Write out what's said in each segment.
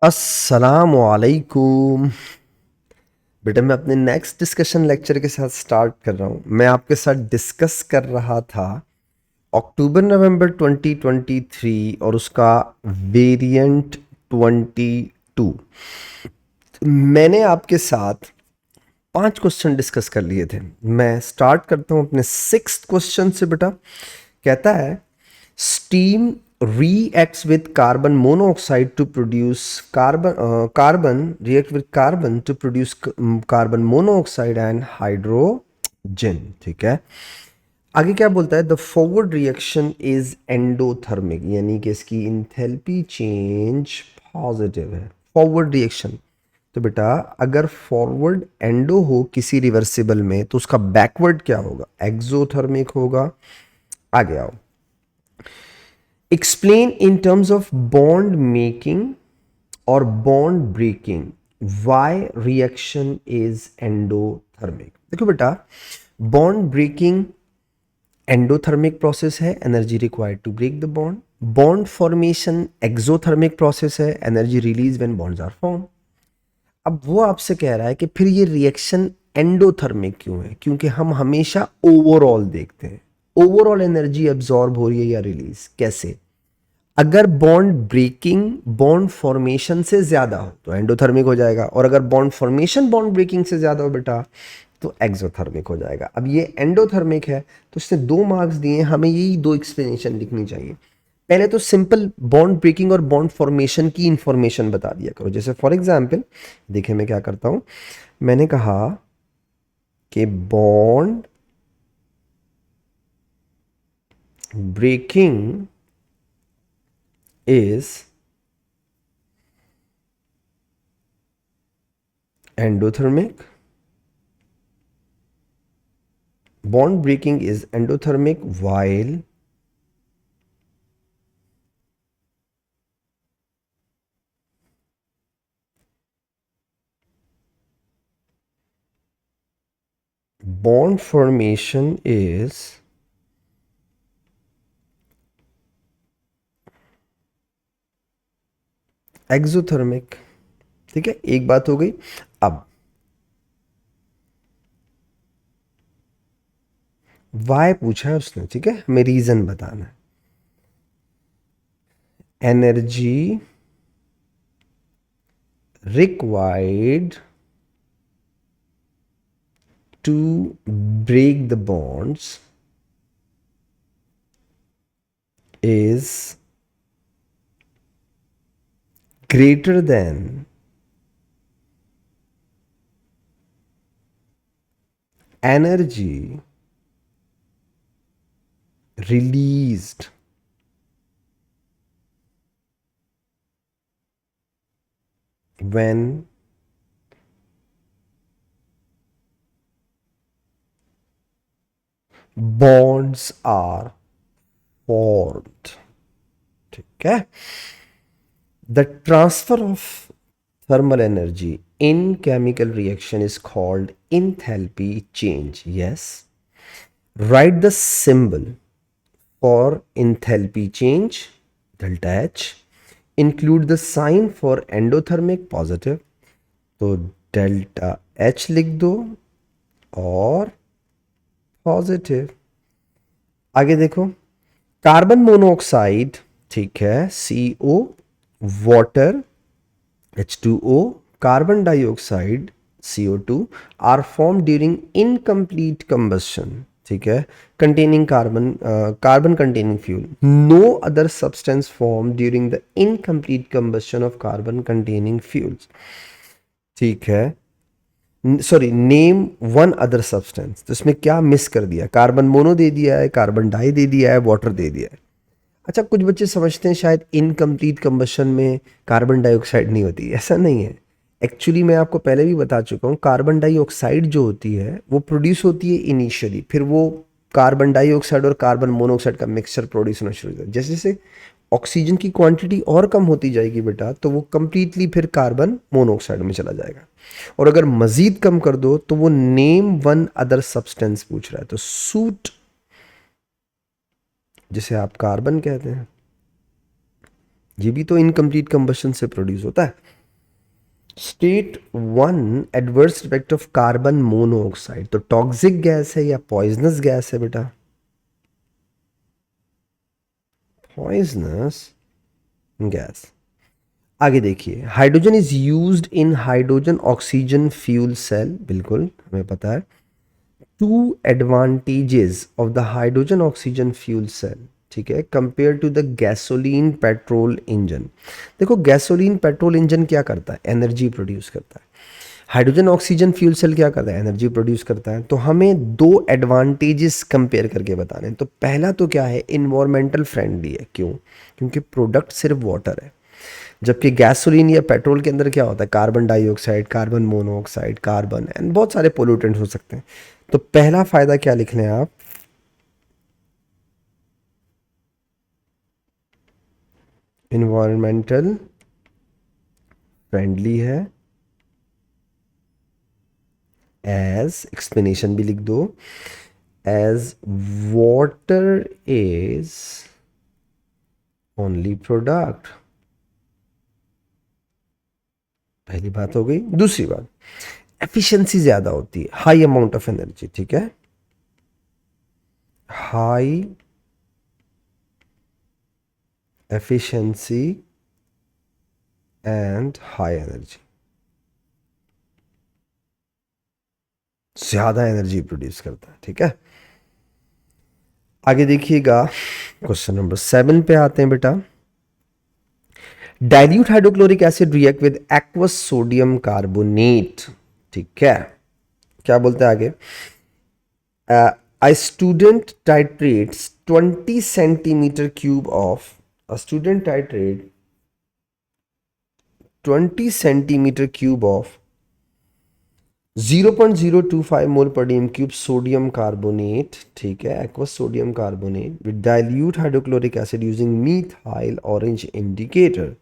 अस्सलामुअलैकुम। बेटा मैं अपने नेक्स्ट डिस्कशन लेक्चर के साथ स्टार्ट कर रहा हूँ। मैं आपके साथ डिस्कस कर रहा था अक्टूबर नवंबर 2023 और उसका वेरिएंट 22। मैंने आपके साथ 5 क्वेश्चन डिस्कस कर लिए थे। मैं स्टार्ट करता हूँ अपने 6th क्वेश्चन से। बेटा कहता है steam reacts with carbon monoxide to produce carbon react with carbon to produce carbon monoxide and hydrogen। ठीक है, आगे क्या बोलता है? The forward reaction is endothermic, यानी कि इसकी इंथैल्पी चेंज पॉजिटिव है। फॉरवर्ड रिएक्शन, तो बेटा अगर फॉरवर्ड एंडो हो किसी रिवर्सिबल में तो उसका बैकवर्ड क्या होगा? एक्सोथर्मिक होगा। आगे आओ, explain in terms of bond making or bond breaking why reaction is endothermic। देखो बेटा, bond breaking एंडोथर्मिक प्रोसेस है, energy required to break the bond. Bond formation exothermic process है, energy release when bonds are form. अब वो आपसे कह रहा है कि फिर ये रिएक्शन एंडोथर्मिक क्यों है? क्योंकि हम हमेशा ओवरऑल देखते हैं, ओवरऑल एनर्जी एब्जॉर्ब हो रही है या रिलीज। कैसे? अगर बॉन्ड ब्रेकिंग बॉन्ड फॉर्मेशन से ज्यादा हो तो एंडोथर्मिक हो जाएगा, और अगर बॉन्ड फॉर्मेशन बॉन्ड ब्रेकिंग से ज्यादा हो बेटा तो एक्सोथर्मिक हो जाएगा। अब ये एंडोथर्मिक है तो इसने 2 मार्क्स दिए, हमें यही 2 एक्सप्लेनेशन लिखनी चाहिए। पहले तो सिंपल बॉन्ड ब्रेकिंग और बॉन्ड फॉर्मेशन की इंफॉर्मेशन बता दिया करो। जैसे फॉर एग्जांपल देखिए मैं क्या करता हूं, मैंने कहा कि bond breaking is endothermic, bond breaking is endothermic while bond formation is exothermic। ठीक है, एक बात हो गई। अब वाई पूछा है उसने, ठीक है, हमें रीजन बताना है। Energy required to break the bonds is greater than energy released when bonds are formed। ठीक है, the transfer of thermal energy in chemical reaction is called enthalpy change। Yes, write the symbol for enthalpy change, delta H। include the sign for endothermic positive, तो delta H लिख दो और positive. आगे देखो, carbon monoxide, ठीक है, CO, water H2O, carbon dioxide CO2 are form during incomplete combustion. ठीक है, containing carbon containing fuel। No other substance formed during the incomplete combustion of carbon containing fuels। ठीक है, sorry, name one other substance, तो इसमें क्या miss कर दिया? Carbon mono दे दिया है, कार्बन डाई दे दिया है, वाटर दे दिया है। अच्छा, कुछ बच्चे समझते हैं शायद इनकम्प्लीट कंबशन में कार्बन डाइऑक्साइड नहीं होती, ऐसा नहीं है। एक्चुअली मैं आपको पहले भी बता चुका हूँ, कार्बन डाइऑक्साइड जो होती है वो प्रोड्यूस होती है इनिशियली, फिर वो कार्बन डाइऑक्साइड और कार्बन मोनोऑक्साइड का मिक्सचर प्रोड्यूस होना शुरू होता है। जैसे जैसे ऑक्सीजन की क्वांटिटी और कम होती जाएगी बेटा, तो वो कंप्लीटली फिर कार्बन मोनोऑक्साइड में चला जाएगा। और अगर मजीद कम कर दो तो वो नेम वन अदर सब्सटेंस पूछ रहा है, तो सूट जिसे आप कार्बन कहते हैं, ये भी तो इनकम्प्लीट कंबशन से प्रोड्यूस होता है। State one, adverse effect of carbon monoxide, तो टॉक्सिक गैस है या पॉइजनस गैस है बेटा? Poisonous gas. आगे देखिए, hydrogen is used in hydrogen oxygen fuel cell, बिल्कुल हमें पता है। Two advantages of the hydrogen oxygen fuel cell, ठीक है, compare to the gasoline petrol engine. देखो गैसोलीन पेट्रोल इंजन क्या करता है? एनर्जी प्रोड्यूस करता है। हाइड्रोजन ऑक्सीजन फ्यूल सेल क्या करता है? एनर्जी प्रोड्यूस करता है। तो हमें दो एडवांटेजेस कंपेयर करके बताने हैं। तो पहला तो क्या है, इन्वायरमेंटल फ्रेंडली है। क्यों? क्योंकि प्रोडक्ट सिर्फ वाटर है, जबकि गैसोलीन या पेट्रोल के अंदर क्या होता है? Carbon dioxide, carbon monoxide, carbon and बहुत सारे पोल्यूटेंट्स हो सकते हैं। तो पहला फायदा क्या लिख लें आप? इन्वायरमेंटल फ्रेंडली है, एज एक्सप्लेनेशन भी लिख दो, as water is only product. पहली बात हो गई। दूसरी बात, एफिशिएंसी ज्यादा होती है, हाई अमाउंट ऑफ एनर्जी, ठीक है, high efficiency and high energy, ज्यादा एनर्जी प्रोड्यूस करता है, ठीक है। आगे देखिएगा, क्वेश्चन नंबर 7 पे आते हैं बेटा। Dilute hydrochloric acid react with aqueous sodium carbonate, ठीक है। क्या बोलते हैं आगे? A student titrates 20 centimeter cube of a student titrate 20 centimeter cube of 0.025 मोल पर डीएम क्यूब सोडियम कार्बोनेट, ठीक है, aqueous sodium carbonate with dilute hydrochloric acid using methyl orange indicator.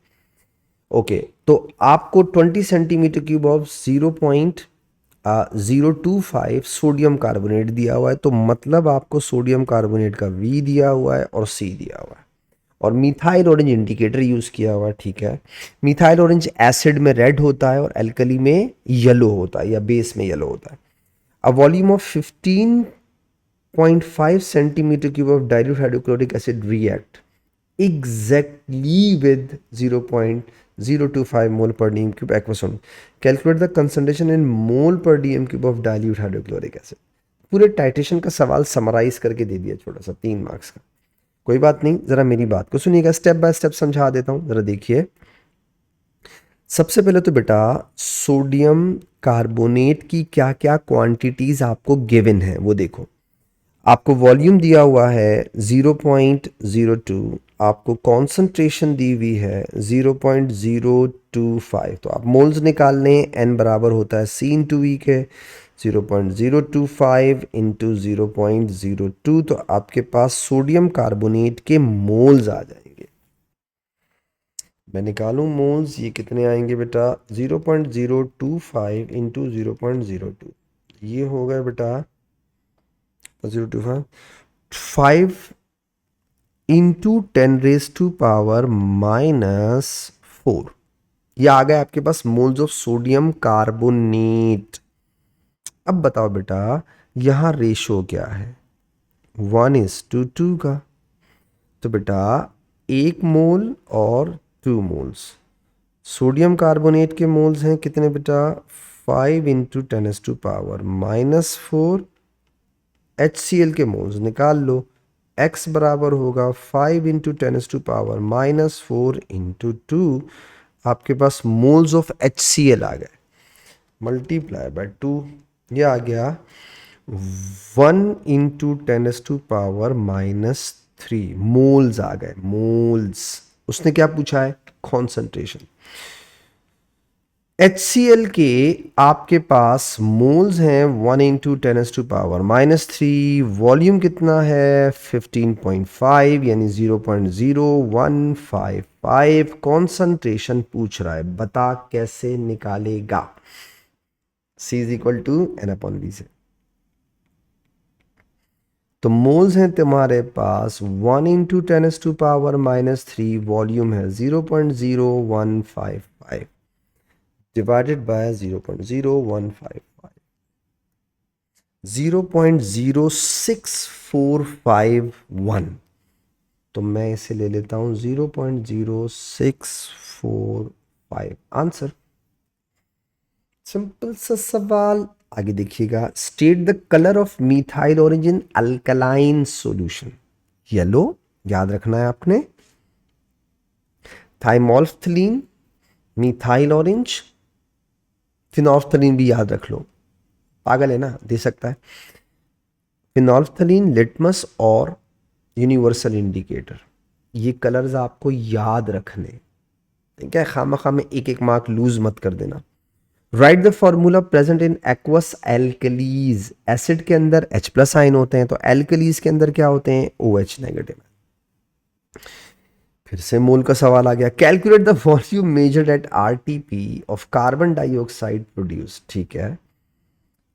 Okay, तो आपको 20 centimetre cube of 0.025 sodium carbonate दिया हुआ है, तो मतलब आपको सोडियम कार्बोनेट का V दिया हुआ है और C दिया हुआ है, और मिथाइल ऑरेंज इंडिकेटर यूज़ किया हुआ है, ठीक है। मिथाइल ऑरेंज एसिड में रेड होता है और एल्कली में येलो होता है या बेस में येलो होता है। A volume of 15.5 centimetre cube of dilute hydrochloric acid react exactly with 0.025 mole per dm cube aqueous solvent. Calculate the concentration in mole per dm cube of dilute hydrochloric acid. पूरे titration का सवाल summarise करके दे दिया, छोटा सा 3 marks का। कोई बात नहीं, जरा मेरी बात को सुनिएगा, स्टेप बाय स्टेप समझा देता हूं, जरा देखिए। सबसे पहले तो बेटा सोडियम कार्बोनेट की क्या क्या क्वांटिटीज आपको गिवन है वो देखो। आपको वॉल्यूम दिया हुआ है 0.02, आपको कॉन्सेंट्रेशन दी हुई है 0.025, तो आप मोल्स निकाल लें, एन बराबर होता है सी इंटू वी के, 0.025 इंटू 0.02, तो आपके पास सोडियम कार्बोनेट के मोल्स आ जाएंगे। मैं निकालूं मोल्स, ये कितने आएंगे बेटा? 0.025 इंटू 0.02, ये हो गया बेटा 0.25 5 इंटू 10⁻⁻⁴, ये आ गया आपके पास मोल्स ऑफ सोडियम कार्बोनेट। अब बताओ बेटा यहां रेशो क्या है? 1:2 का। तो बेटा 1 मोल और 2 मोल्स, सोडियम कार्बोनेट के मोल्स हैं कितने बेटा? 5 इंटू 10⁻⁻⁴। HCl के मोल्स निकाल लो, x बराबर होगा 5 इंटू 10⁻⁻⁴ इंटू 2, आपके पास मोल्स ऑफ HCl आ गए, मल्टीप्लाई बाय 2, ये आ गया 1 इंटू 10⁻⁻³ मोल्स आ गए, मोल्स। उसने क्या पूछा है? कॉन्सेंट्रेशन। HCl के आपके पास मोल्स हैं 1 इंटू 10⁻⁻3, वॉल्यूम कितना है 15.5 यानी 0.0155, कॉन्सेंट्रेशन पूछ रहा है, बता कैसे निकालेगा? C is equal to N upon V से। तो मोल्स हैं तुम्हारे पास 1 × 10⁻³ वॉल्यूम है 0.0155 डिवाइडेड बाय 0.0155 0.0645 तो मैं इसे ले लेता हूं 0.0645 आंसर। सिंपल सा सवाल। आगे देखिएगा, state the colour of methyl orange in alkaline solution. Yellow याद रखना है आपने, थाइमोल्फथलीन, मिथाइल ऑरेंज, फिनोल्फथलीन भी याद रख लो, पागल है ना, दे सकता है। फिनोल्फथलीन, लिटमस और यूनिवर्सल इंडिकेटर, ये कलर्स आपको याद रखने, ठीक है, खामा में एक एक मार्क लूज मत कर देना। Right the formula present in aqueous alkalis. Acid के अंदर H प्लस आयन होते हैं, तो एल्कलीज के अंदर क्या होते हैं, OH नेगेटिव। फिर से मोल का सवाल आ गया। Calculate the volume measured eight RTP of carbon dioxide produce. ठीक है,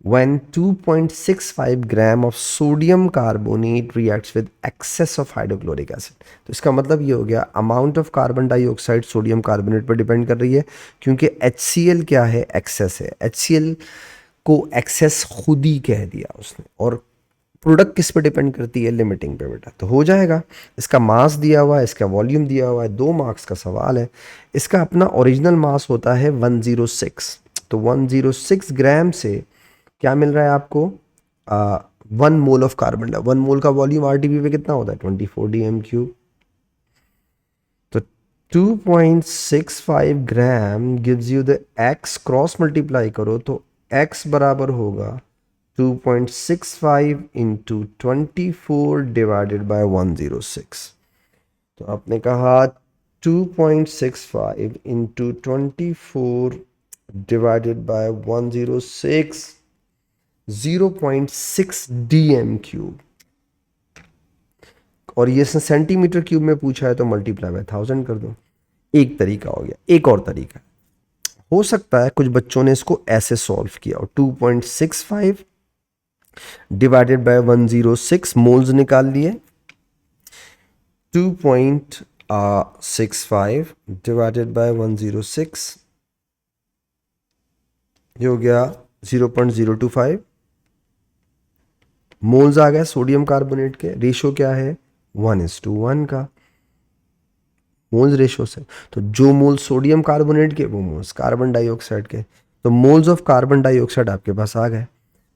when 2.65 gram of sodium carbonate reacts with excess of hydrochloric acid। तो इसका मतलब ये हो गया, amount of carbon dioxide sodium carbonate पर डिपेंड कर रही है, क्योंकि HCl क्या है, एक्सेस है। HCl को एक्सेस खुद ही कह दिया उसने, और प्रोडक्ट किस पे डिपेंड करती है, लिमिटिंग पे बेटा। तो हो जाएगा, इसका मास दिया हुआ है, इसका वॉल्यूम दिया हुआ है, 2 मार्क्स का सवाल है। इसका अपना ओरिजिनल मास होता है 106, तो 106 ग्राम से क्या मिल रहा है आपको, 1 मोल ऑफ कार्बन। 1 मोल का वॉल्यूम RTP पे कितना होता है, 24 dm³। तो 2.65 gram gives you the x, cross multiply करो तो x बराबर होगा 2.65 इंटू 24 डिवाइडेड बाय 106। तो आपने कहा 2.65 इंटू 24 डिवाइडेड बाय 106, 0.6 dm³। और ये सेंटीमीटर क्यूब में पूछा है, तो मल्टीप्लाई बाय 1000 कर दो। एक तरीका हो गया। एक और तरीका हो सकता है, कुछ बच्चों ने इसको ऐसे सॉल्व किया और 2.65 डिवाइडेड बाय 106 मोल्स निकाल लिए, 2.65 डिवाइडेड बाय 106, ये हो गया 0.025 मोल्स आ गए सोडियम कार्बोनेट के। रेशो क्या है, 1:1 का मोल्स रेशो से। तो जो मोल्स सोडियम कार्बोनेट के, वो मोल्स कार्बन डाइऑक्साइड के। तो मोल्स ऑफ कार्बन डाइऑक्साइड आपके पास आ गए।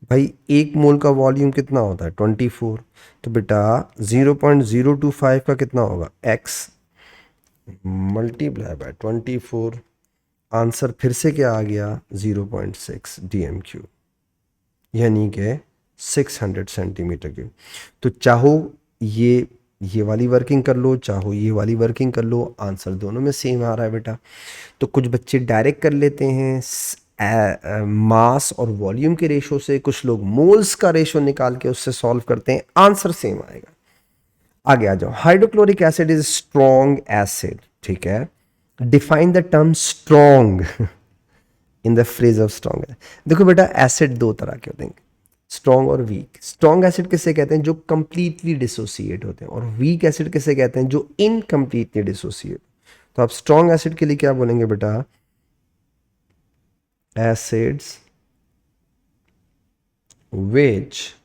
भाई 1 मोल का वॉल्यूम कितना होता है, 24। तो बेटा 0.025 का कितना होगा, x मल्टीप्लाई बाय 24। आंसर फिर से क्या आ गया, 0.6 dm³, यानी कि 600 सेंटीमीटर क्यूब। तो चाहो ये वाली वर्किंग कर लो, चाहो ये वाली वर्किंग कर लो, आंसर दोनों में सेम आ रहा है बेटा। तो कुछ बच्चे डायरेक्ट कर लेते हैं मास और वॉल्यूम के रेशो से, कुछ लोग मोल्स का रेशो निकाल के उससे सॉल्व करते हैं, आंसर सेम आएगा। आगे आ जाओ। Hydrochloric acid is strong acid. ठीक है, define the term strong in the phrase of strong. देखो बेटा, एसिड 2 तरह के होते हैं, स्ट्रॉन्ग और वीक। स्ट्रॉन्ग एसिड किसे कहते हैं, जो कंप्लीटली डिसोसिएट होते हैं, और वीक एसिड किसे कहते हैं, जो इनकम्प्लीटली डिसोसिएट। तो आप स्ट्रॉन्ग एसिड के लिए क्या बोलेंगे बेटा, एसिड्स which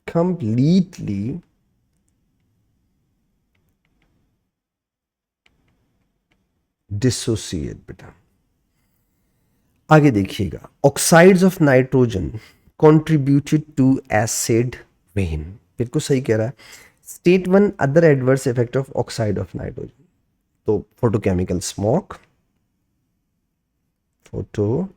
completely dissociate। बेटा आगे देखिएगा, oxides of nitrogen contributed to acid rain। बिल्कुल सही कह रहा है। State 1 other adverse effect of oxide of nitrogen. तो फोटोकेमिकल स्मोक, फोटोकेमिकल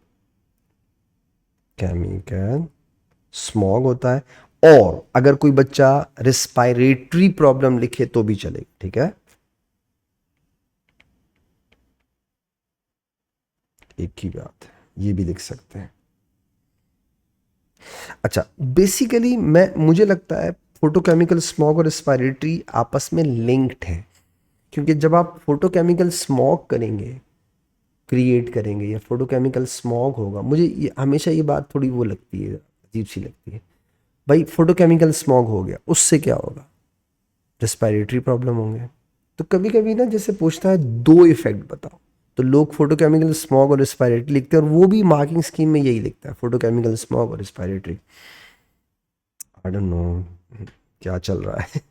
स्मॉग होता है, और अगर कोई बच्चा रिस्पायरेटरी प्रॉब्लम लिखे तो भी चलेगा। ठीक है, एक ही बात है, ये भी लिख सकते हैं। अच्छा, बेसिकली मुझे लगता है फोटोकेमिकल स्मॉग और रिस्पायरेटरी आपस में लिंक्ड है, क्योंकि जब आप फोटोकेमिकल स्मॉग करेंगे, क्रिएट करेंगे, या फोटोकेमिकल स्मॉग होगा, मुझे हमेशा ये बात थोड़ी वो लगती है, अजीब सी लगती है भाई। फोटोकेमिकल स्मॉग हो गया, उससे क्या होगा, रेस्पिरेटरी प्रॉब्लम होंगे। तो कभी कभी ना जैसे पूछता है दो इफेक्ट बताओ, तो लोग फोटोकेमिकल स्मॉग और रेस्पिरेटरी लिखते हैं, और वो भी मार्किंग स्कीम में यही लिखता है, फोटोकेमिकल स्मॉग और रेस्पिरेटरी। आई डोंट नो क्या चल रहा है।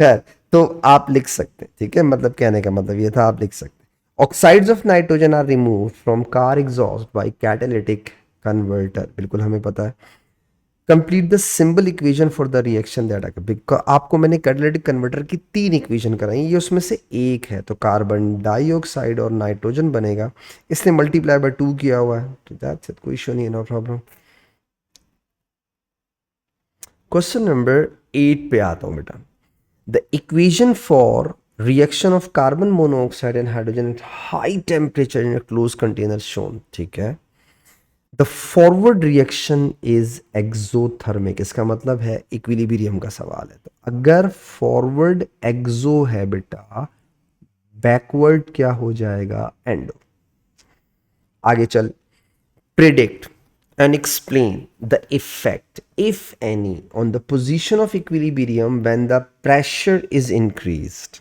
खैर, तो आप लिख सकते हैं, ठीक है, मतलब कहने का मतलब ये था, आप लिख सकते हैं। Oxides of nitrogen are remove from car exhaust by catalytic converter, बिल्कुल हमें पता है। Complete the symbol equation for the reaction that आपको मैंने कैटालिटिक कन्वर्टर की 3 इक्वेशन कराई, ये उसमें से एक है, तो कार्बन डाइऑक्साइड और नाइट्रोजन बनेगा, इसने मल्टीप्लाई बाय 2 किया हुआ है, तो दैट्स इट, कोई इशू नहीं है, नो प्रॉब्लम। क्वेश्चन नंबर 8 पे आता हूं बेटा। The equation for reaction of carbon monoxide and hydrogen at high temperature in a closed container shown, ठीक है। The forward reaction is exothermic, इसका मतलब है इक्विलिब्रियम का सवाल है, तो अगर फॉरवर्ड एक्सो है बेटा, बैकवर्ड क्या हो जाएगा, एंडो। आगे चल, predict and explain the effect, if any, on the position of equilibrium when the pressure is increased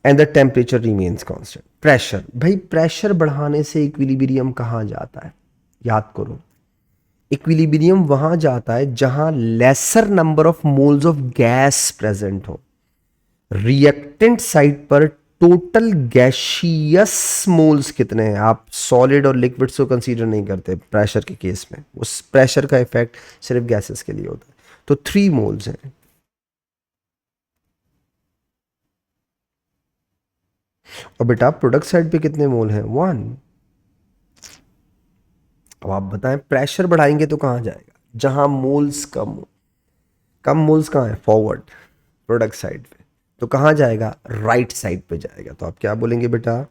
and the temperature remains constant. Pressure, भाई प्रेशर बढ़ाने से इक्विलिब्रियम कहाँ जाता है, याद करो, इक्विलिब्रियम वहां जाता है जहां laser number of moles of gas present हो। रिएक्टेंट साइड पर टोटल गैशियस मोल्स कितने हैं, आप सॉलिड और लिक्विड्स को कंसीडर नहीं करते प्रेशर के केस में, उस प्रेशर का इफेक्ट सिर्फ गैसेस के लिए होता है, तो 3 मोल्स हैं। और बेटा प्रोडक्ट साइड पे कितने मोल हैं, 1। अब आप बताएं प्रेशर बढ़ाएंगे तो कहां जाएगा, जहां मोल्स कम हो। कम मोल्स कहां है, फॉरवर्ड प्रोडक्ट साइड पे, तो कहां जाएगा, राइट साइड पे जाएगा, तो आप क्या बोलेंगे बेटा,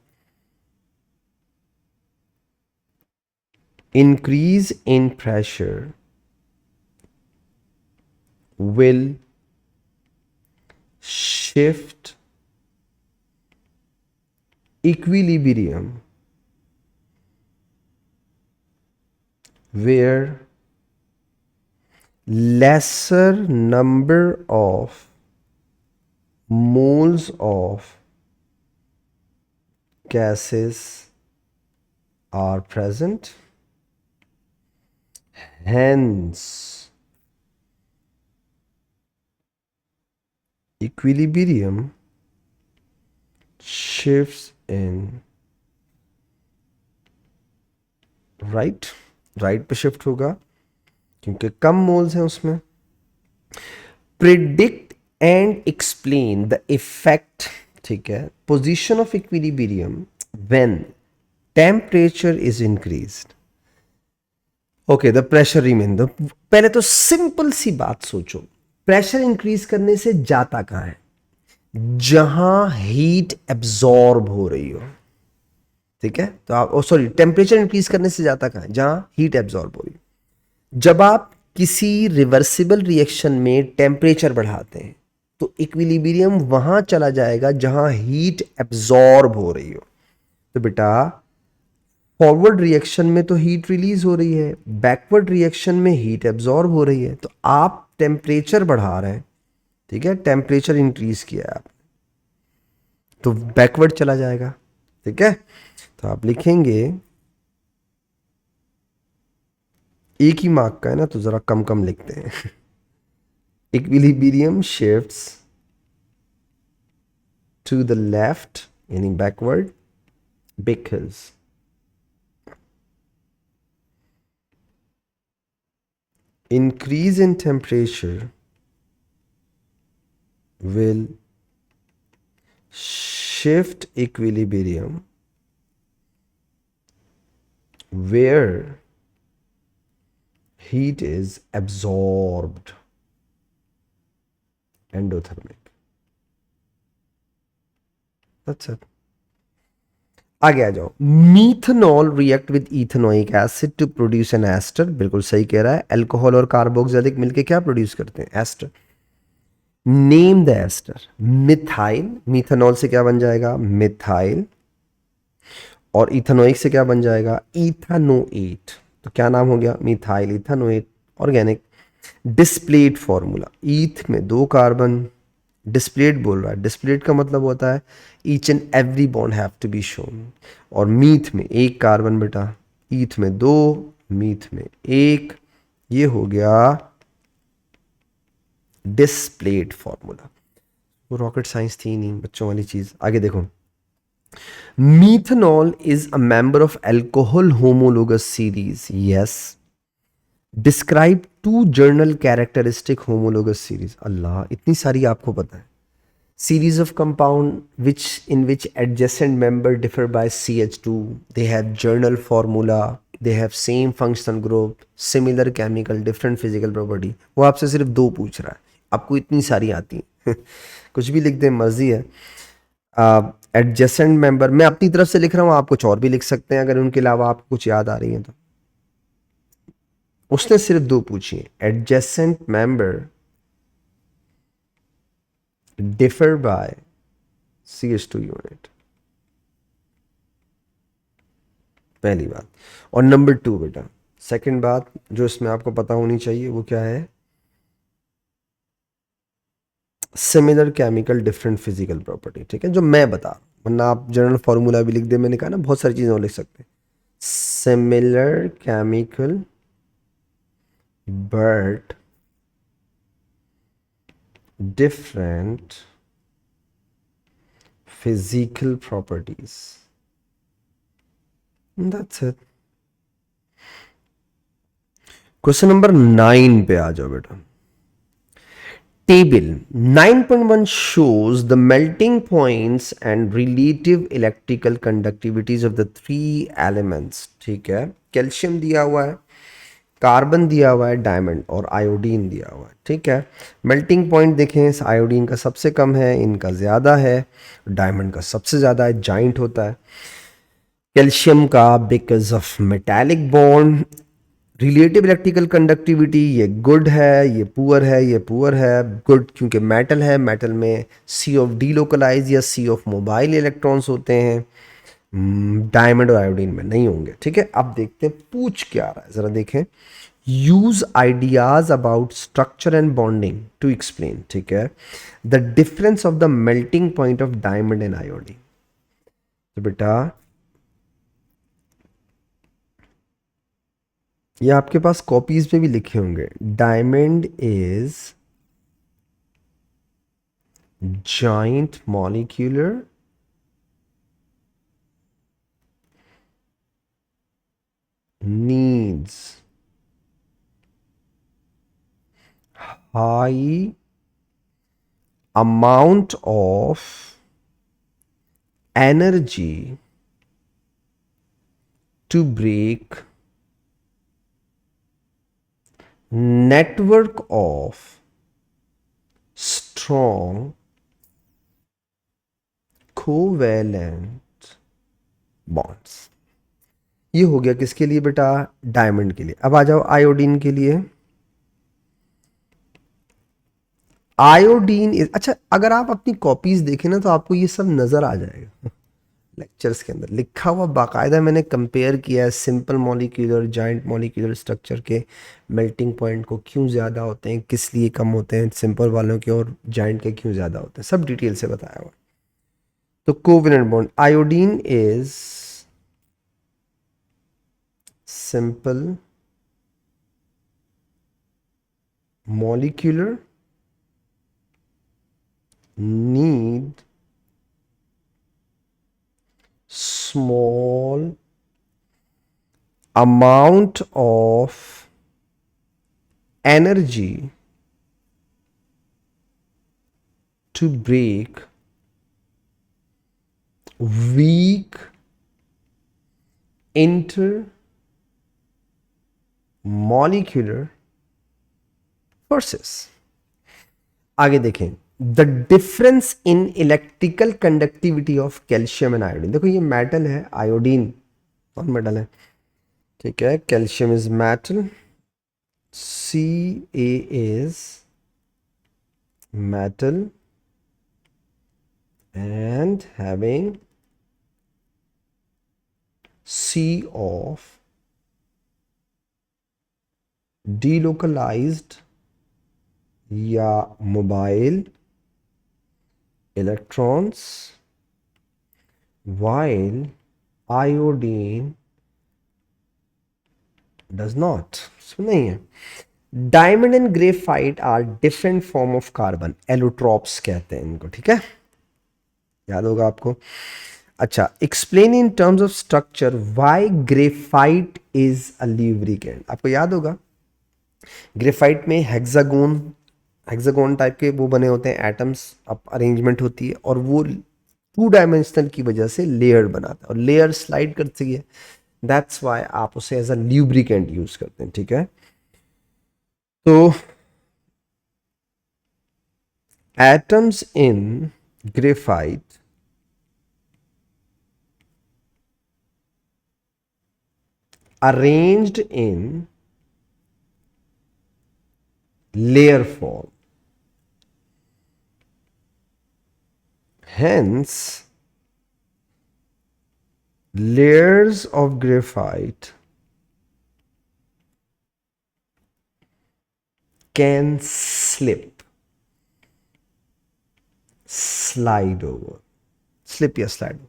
increase in pressure will shift equilibrium where lesser number of moles of gases are present, hence equilibrium shifts in right, right पे शिफ्ट होगा क्योंकि कम मोल्स हैं उसमें। Predict and explain the effect, ठीक है, position of equilibrium when temperature is increased, okay the pressure remain. पहले तो simple सी बात सोचो, प्रेशर इंक्रीज करने से जाता कहां है, जहां हीट एब्जॉर्ब हो रही हो, ठीक है, तो आप सॉरी टेम्परेचर इंक्रीज करने से जाता कहां है, जहां हीट एब्जॉर्ब हो रही है। जब आप किसी रिवर्सिबल रिएक्शन में टेम्परेचर बढ़ाते हैं तो इक्विलिब्रियम वहां चला जाएगा जहां हीट एब्जॉर्ब हो रही हो। तो बेटा फॉरवर्ड रिएक्शन में तो हीट रिलीज हो रही है, बैकवर्ड रिएक्शन में हीट एब्जॉर्ब हो रही है, तो आप टेम्परेचर बढ़ा रहे हैं, ठीक है, टेम्परेचर इंक्रीज किया है आप, तो बैकवर्ड चला जाएगा, ठीक है। तो आप लिखेंगे, एक ही मार्क का है ना तो जरा कम कम लिखते हैं। Equilibrium shifts to the left यानी backward because increase in temperature will shift equilibrium where heat is absorbed, endothermic, that's it। आगे आ जाओ, methanol react with ethanoic acid to produce an ester, बिल्कुल सही कह रहा है, अल्कोहल और कार्बोक्सिलिक मिलके क्या प्रोड्यूस करते हैं, ester. Name the ester, methyl, methanol से क्या बन जाएगा, मिथाइल, और इथेनोइक से क्या बन जाएगा, इथेनोएट, तो क्या नाम हो गया, methyl ethanoate organic. Displayed formula, eth में 2 कार्बन, डिस्प्लेड बोल रहा है, डिस्प्लेड का मतलब होता है each and every bond have to be shown, और मीथ में 1 कार्बन बेटा, ईथ में 2, मीथ में 1, ये हो गया डिस्प्लेड फॉर्मूला। वो रॉकेट साइंस थी नहीं, बच्चों वाली चीज। आगे देखो, methanol is a member of alcohol homologous series, yes. Describe two journal characteristic homologous series. अल्लाह, इतनी सारी आपको पता है। Series of compound in which adjacent member differ by CH2, they have journal formula, they have same functional group, similar chemical, different physical property। वो आपसे सिर्फ 2 पूछ रहा है, आपको इतनी सारी आती हैं। कुछ भी लिख दें, मर्जी है। एडजेसेंट मेंबर मैं अपनी तरफ से लिख रहा हूँ, आप कुछ और भी लिख सकते हैं अगर उनके अलावा आपको कुछ याद आ रही है तो। उसने सिर्फ 2 पूछी है। Adjacent member differ by CH2 unit, पहली बात। और नंबर 2 बेटा, सेकंड बात जो इसमें आपको पता होनी चाहिए वो क्या है, similar chemical different physical property. ठीक है, जो मैं बता रहा हूं, वरना आप जनरल फॉर्मूला भी लिख दे, मैंने कहा ना बहुत सारी चीजें और लिख सकते हैं। Similar chemical but different physical properties, that's it। Question number 9 पे आ जाओ बेटा। Table 9.1 shows the melting points and relative electrical conductivities of the 3 elements। ठीक है, कैल्शियम दिया हुआ है, कार्बन दिया हुआ है, डायमंड और आयोडीन दिया हुआ है। ठीक है, मेल्टिंग पॉइंट देखें, इस आयोडीन का सबसे कम है, इनका ज़्यादा है, डायमंड का सबसे ज़्यादा है, जाइंट होता है। कैल्शियम का because of metallic bond. Relative electrical conductivity, ये गुड है, ये पुअर है, ये पुअर है। गुड क्योंकि मेटल है, मेटल में सी ऑफ डी लोकलाइज या सी ऑफ मोबाइल इलेक्ट्रॉन्स होते हैं, डायमंड और आयोडीन में नहीं होंगे। ठीक है, अब देखते हैं पूछ क्या रहा है, जरा देखें। Use ideas about structure and bonding to explain. ठीक है, the difference of the melting point of diamond and iodine. तो बेटा ये आपके पास कॉपीज में भी लिखे होंगे, diamond is giant molecular needs high amount of energy to break network of strong covalent bonds। ये हो गया किसके लिए बेटा, डायमंड के लिए। अब आ जाओ आयोडीन के लिए। आयोडीन इज, अच्छा अगर आप अपनी कॉपीज देखें ना तो आपको ये सब नजर आ जाएगा। लेक्चर्स के अंदर लिखा हुआ बाकायदा मैंने कंपेयर किया है, simple molecular giant molecular structure के मेल्टिंग पॉइंट को क्यों ज़्यादा होते हैं, किस लिए कम होते हैं सिंपल वालों के, और जाइंट के क्यों ज़्यादा होते हैं, सब डिटेल से बताया हुआ। तो covalent bond, iodine is simple molecular need small amount of energy to break weak intermolecular forces। आगे देखें, the difference in electrical conductivity of calcium and iodine. देखो ये मेटल है, आयोडीन कौन मेटल है, ठीक है, calcium is metal, Ca is metal and having C of delocalized या mobile electrons, while iodine does not. सुन नहीं है. Diamond and graphite are different form of carbon, allotropes कहते हैं इनको. ठीक है, याद होगा आपको. अच्छा, explain in terms of structure why graphite is a lubricant. आपको याद होगा ग्रेफाइट में हेक्सागोन टाइप के वो बने होते हैं एटम्स, अब अरेंजमेंट होती है और वो टू डायमेंशनल की वजह से लेयर बनाता है और लेयर स्लाइड करती है. दैट्स वाई आप उसे एज अ ल्यूब्रिकेंट यूज करते हैं. ठीक है, तो atoms in graphite arranged in layer form. Hence, layers of graphite can slip, slide over, slip या slide over.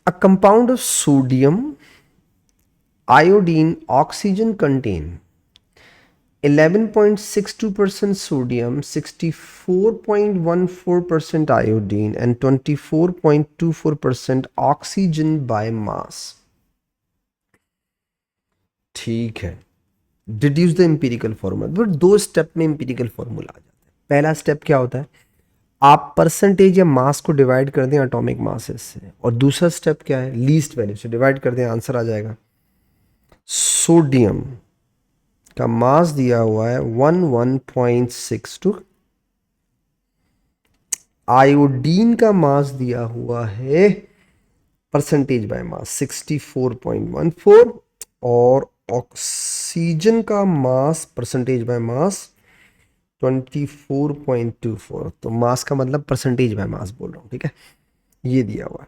A compound of sodium, iodine, oxygen contain 11.62% sodium, 64.14% iodine and 24.24% oxygen by mass. ठीक है, deduce the empirical formula. But दो step में empirical formula आ जाता है. पहला step क्या होता है, आप परसेंटेज या मास को डिवाइड कर दें एटॉमिक मासेस से, और दूसरा स्टेप क्या है, लीस्ट वैल्यू से डिवाइड कर दें, आंसर आ जाएगा. सोडियम का मास दिया हुआ है 11.62, आयोडीन का मास दिया हुआ है परसेंटेज बाय मास 64.14, और ऑक्सीजन का मास परसेंटेज बाय मास 24.24. तो मास का मतलब परसेंटेज बाय मास बोल रहा हूं. ठीक है, ये दिया हुआ.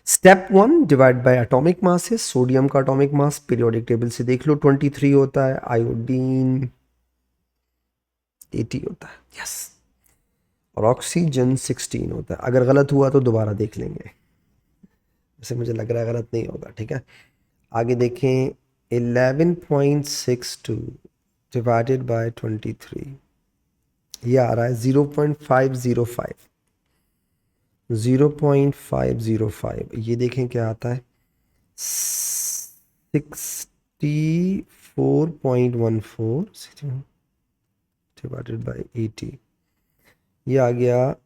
Step 1 divide by atomic mass है. सोडियम का एटॉमिक मास पीरियोडिक टेबल से देख लो 23 होता है, आयोडीन 80 होता है. यस, और ऑक्सीजन 16 होता है. अगर गलत हुआ तो दोबारा देख लेंगे, वैसे मुझे लग रहा है गलत नहीं होगा. ठीक है, आगे देखें. 11.62 डिवाइडेड बाय 23, ये आ रहा है 0.505. 0.505 ये देखें क्या आता है, 64.14 डिवाइडेड बाय 80, ये आ गया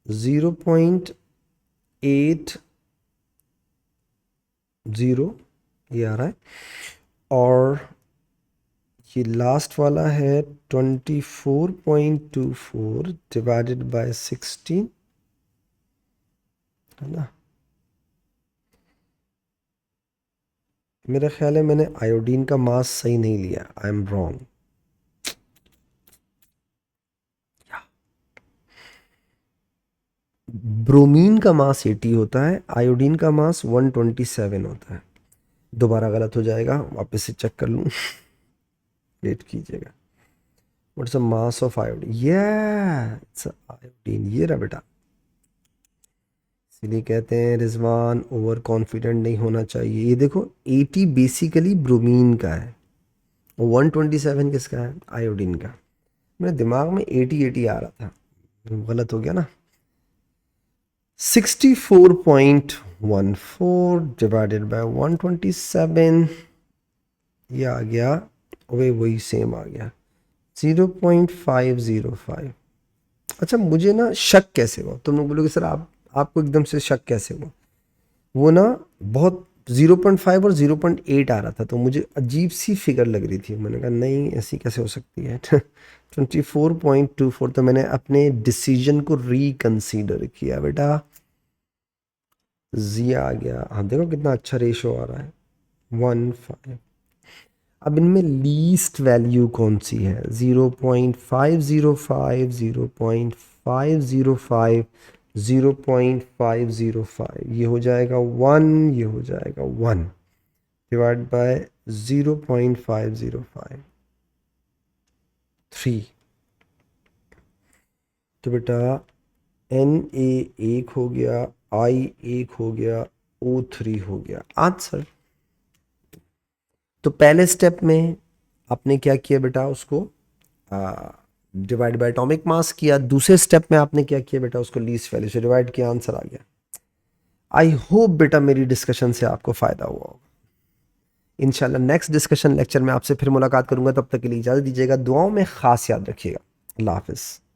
0.80, ये आ रहा है. और ये लास्ट वाला है 24.24 डिवाइडेड बाय 16, है ना. मेरा ख्याल है मैंने आयोडीन का मास सही नहीं लिया, आई एम रॉन्ग. ब्रोमीन का मास 80 होता है, आयोडीन का मास 127 होता है. दोबारा गलत हो जाएगा, वापस से चेक कर लूँ. वेट कीजिएगा. What's the mass of iodine, it's iodine. ये रहा बेटा, इसीलिए कहते हैं रिजवान ओवर कॉन्फिडेंट नहीं होना चाहिए. ये देखो 80 बेसिकली ब्रोमीन का है, 127 किसका है, आयोडीन का. मेरे दिमाग में 80 आ रहा था, गलत हो गया ना. 64.14 डिवाइडेड बाय 127, ये आ गया, वही सेम आ गया 0.505. अच्छा, मुझे ना शक कैसे हुआ, तुम लोग बोलोगे सर आपको एकदम से शक कैसे हुआ. वो ना बहुत 0.5 और 0.8 आ रहा था, तो मुझे अजीब सी फिगर लग रही थी. मैंने कहा नहीं, ऐसी कैसे हो सकती है. 24.24. तो मैंने अपने डिसीजन को रिकंसीडर किया बेटा. जी आ गया. हाँ देखो कितना अच्छा रेशो आ रहा है, 1:5. अब इनमें लीस्ट वैल्यू कौन सी है, 0.505, 0.505, 0.505, ये हो जाएगा 1, ये हो जाएगा 1 डिवाइड बाय 0.505 3। तो बेटा Na 1 हो गया, I 1 हो गया, O3 हो गया आंसर। तो पहले स्टेप में आपने क्या किया बेटा, उसको डिवाइड बाय एटॉमिक मास किया। दूसरे स्टेप में आपने क्या किया बेटा, उसको लीस्ट वैल्यू से डिवाइड किया, आंसर आ गया। आई होप बेटा मेरी डिस्कशन से आपको फायदा हुआ होगा। इंशाल्लाह नेक्स्ट डिस्कशन लेक्चर में आपसे फिर मुलाकात करूंगा, तब तक के लिए इजाजत दीजिएगा। दुआओं में खास याद रखिएगा। अल्लाह हाफिज़।